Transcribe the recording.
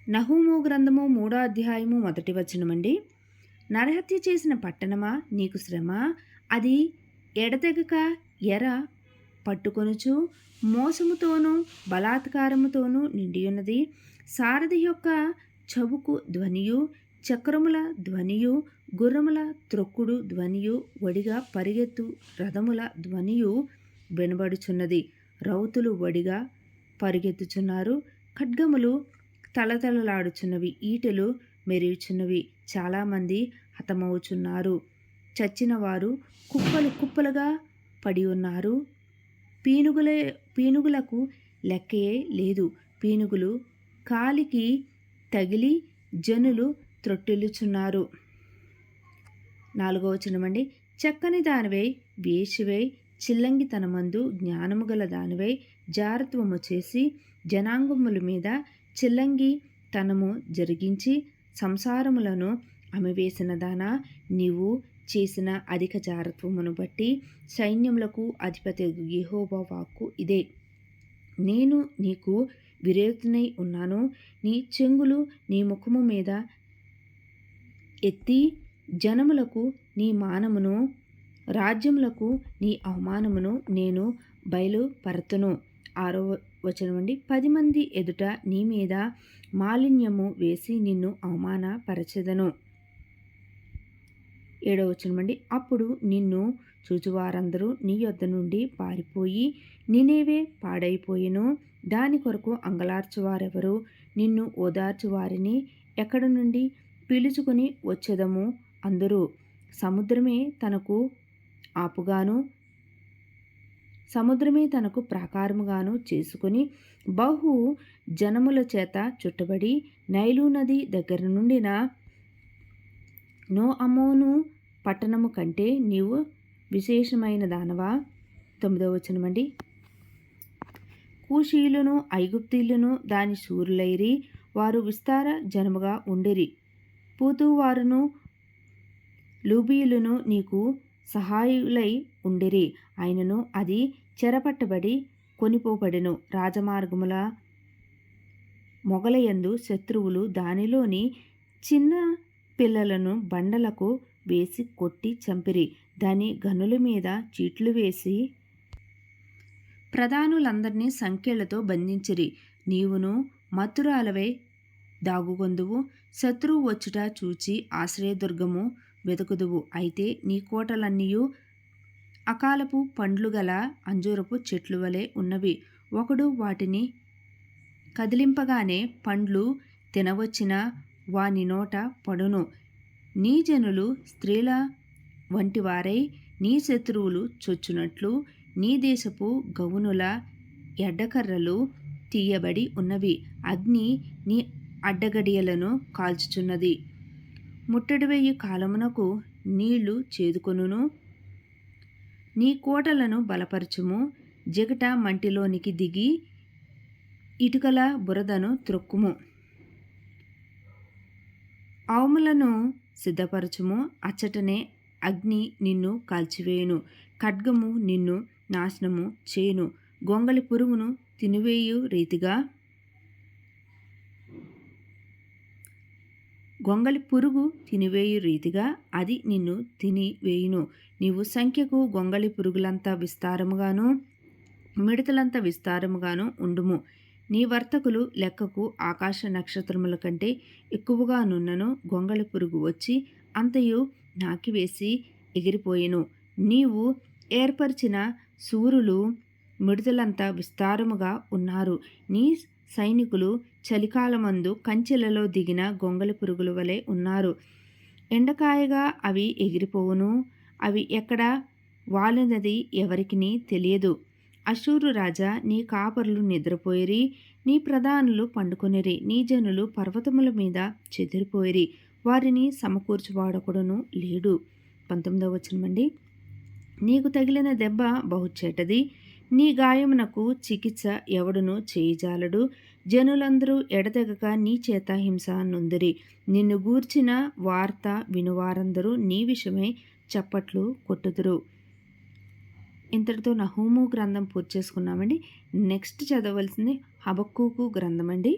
నహూము గ్రంథము 3వ అధ్యాయము 1వ వచనమండి. నరహత్య చేసిన పట్టణమా నీకు శ్రమ, అది ఎడతెగక ఎర పట్టుకొనుచు మోసముతోనూ బలాత్కారముతోనూ నిండియున్నది. సారథి యొక్క చవుకు ధ్వనియు, చక్రముల ధ్వనియు, గుర్రముల త్రొక్కుడు ధ్వనియు, వడిగా పరిగెత్తు రథముల ధ్వనియు వినబడుచున్నది. రౌతులు వడిగా పరిగెత్తుచున్నారు, ఖడ్గములు తళతళలాడుచున్నవి, ఈటెలు మెరియుచున్నవి. చాలామంది హతమవుచున్నారు, చచ్చిన వారు కుప్పలు కుప్పలుగా పడి ఉన్నారు. పీనుగులకు లెక్కయే లేదు. పీనుగులు కాలికి తగిలి జనులు త్రొట్టిల్లుచున్నారు. 4వ వచనమండి. చక్కని దానివై, వేశ్యవై, చిల్లంగితనమందు జ్ఞానము గల దానివై, జారత్వము చేసి జనాంగముల మీద చిల్లంగి తనము జరిగించి సంసారములను అమివేసిన దానా, నీవు చేసిన అధిక జారత్వమును బట్టి సైన్యములకు అధిపతి యెహోవా వాక్కు ఇదే. నేను నీకు విరోధినై ఉన్నాను. నీ చెంగులు నీ ముఖము మీద ఎత్తి జనములకు నీ మానమును, రాజ్యములకు నీ అవమానమును నేను బయలుపరతును. 6వ వచనమండి. 10 మంది ఎదుట నీ మీద మాలిన్యము వేసి నిన్ను అవమానపరచెదను. 7వ వచనమండి. అప్పుడు నిన్ను చూచువారందరూ నీ యొద్ద నుండి పారిపోయి నినేవే పాడైపోయెను. దాని కొరకు అంగలార్చువారెవరు? నిన్ను ఓదార్చు వారిని ఎక్కడి నుండి పిలుచుకొని వచ్చెదము అందరూ. సముద్రమే తనకు ప్రాకారముగాను చేసుకుని బహు జనముల చేత చుట్టబడి నైలు నది దగ్గర నుండిన నోఅమోను పట్టణము కంటే నీవు విశేషమైన దానవా. 9వ వచనమండి. కూషీయులను ఐగుప్తీయులను దాని శూరులైరి, వారు విస్తార జనముగా ఉండిరి. పూతువారును లూబీయులను నీకు సహాయులై ఉండిరి. అయినను అది చెరపట్టబడి కొనిపోబడెను. రాజమార్గముల మొగలయందు శత్రువులు దానిలోని చిన్న పిల్లలను బండలకు వేసి కొట్టి చంపిరి. దాని గనుల మీద చీట్లు వేసి ప్రధానులందరినీ సంకెళ్లతో బంధించిరి. నీవును మత్తురాలవై దాగుకొందువు. శత్రువు వచ్చుట చూచి ఆశ్రయదుర్గము వెతుకుదువు. అయితే నీ కోటలన్నీయు అకాలపు పండ్లు గల అంజూరపు చెట్లు వలె ఉన్నవి. ఒకడు వాటిని కదిలింపగానే పండ్లు తినవచ్చిన వాని నోట పడును. నీ జనులు స్త్రీల వంటివారై నీ శత్రువులు చొచ్చునట్లు నీ దేశపు గవునుల ఎడ్డకర్రలు తీయబడి ఉన్నవి. అగ్ని నీ అడ్డగడియలను కాల్చుచున్నది. ముట్టడి వేయు కాలమునకు నీళ్లు చేదుకొనును. నీ కోటలను బలపరచుము. జిగట మంటిలోనికి దిగి ఇటుకల బురదను త్రొక్కుము. ఆవుములను సిద్ధపరచుము. అచ్చటనే అగ్ని నిన్ను కాల్చివేయును. ఖడ్గము నిన్ను నాశనము చేయును. గొంగళి పురుగును తినివేయు రీతిగా అది నిన్ను తినివేయును. నీవు సంఖ్యకు గొంగళి పురుగులంత విస్తారముగాను, మిడతలంత విస్తారముగాను ఉండుము. నీ వర్తకులు లెక్కకు ఆకాశ నక్షత్రముల కంటే ఎక్కువగా నున్నను. గొంగళి పురుగు వచ్చి అంతయు నాకివేసి ఎగిరిపోయెను. నీవు ఏర్పరిచిన శూరులు మిడతలంత విస్తారముగా ఉన్నారు. నీ సైనికులు చలికాలమందు కంచెలలో దిగిన గొంగళి పురుగుల వలె ఉన్నారు. ఎండకాయగా అవి ఎగిరిపోవును. అవి ఎక్కడ వాలినది ఎవరికిని తెలియదు. అష్షూరు రాజా, నీ కాపరులు నిద్రపోయిరి, నీ ప్రధానులు పండుకొనిరి. నీ జనులు పర్వతముల మీద చెదిరిపోయిరి, వారిని సమకూర్చువాడొకడును లేడు. 19వ వచనమండి. నీకు తగిలిన దెబ్బ బహు చెడ్డది. నీ గాయమునకు చికిత్స ఎవడును చేయజాలడు. జనులందరూ ఎడతెగక నీ చేత హింస నొందిరి. నిన్ను గూర్చిన వార్త వినువారందరూ నీ విషయమై చప్పట్లు కొట్టుదురు. ఇంతటితో నహూము గ్రంథం పూర్తి చేసుకున్నామండి. నెక్స్ట్ చదవలసింది హబక్కూకు గ్రంథం అండి.